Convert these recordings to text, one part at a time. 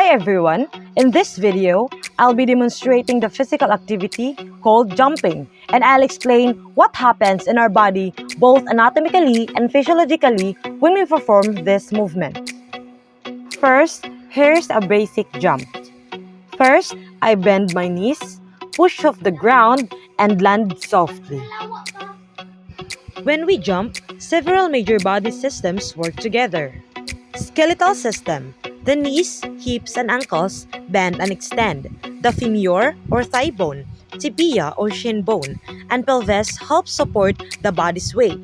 everyone! In this video, I'll be demonstrating the physical activity called jumping, and I'll explain what happens in our body both anatomically and physiologically when we perform this movement. First, here's a basic jump. First, I bend my knees, push off the ground, and land softly. When we jump, several major body systems work together. Skeletal system. The knees, hips, and ankles bend and extend. The femur or thigh bone, tibia or shin bone, and pelvis help support the body's weight.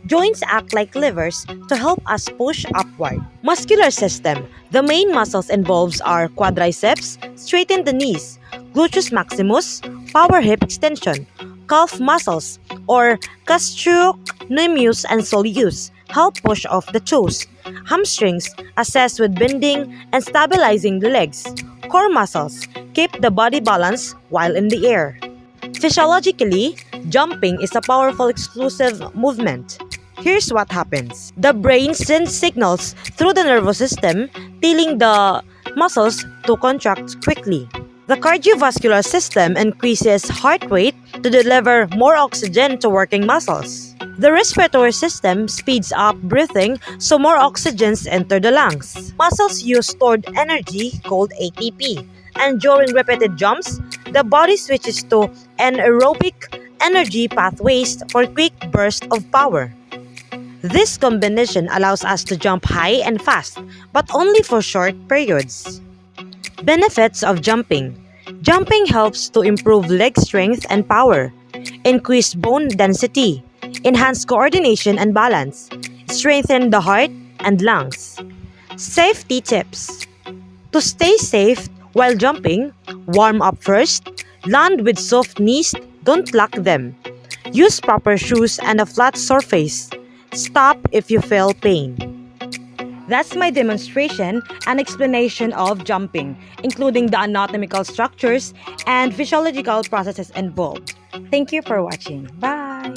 Joints act like levers to help us push upward. Muscular system. The main muscles involved are quadriceps, straighten the knees, gluteus maximus, power hip extension, calf muscles, or gastrocnemius and soleus, help push off the toes. Hamstrings assist with bending and stabilizing the legs. Core muscles keep the body balanced while in the air. Physiologically, jumping is a powerful explosive movement. Here's what happens. The brain sends signals through the nervous system, telling the muscles to contract quickly. The cardiovascular system increases heart rate to deliver more oxygen to working muscles. The respiratory system speeds up breathing so more oxygen enters the lungs. Muscles use stored energy called ATP, and during repeated jumps, the body switches to anaerobic energy pathways for quick bursts of power. This combination allows us to jump high and fast, but only for short periods. Benefits of jumping. Jumping helps to improve leg strength and power, increase bone density, enhance coordination and balance, strengthen the heart and lungs. Safety tips. To stay safe while jumping, warm up first, land with soft knees, don't lock them. Use proper shoes and a flat surface. Stop if you feel pain. That's my demonstration and explanation of jumping, including the anatomical structures and physiological processes involved. Thank you for watching. Bye!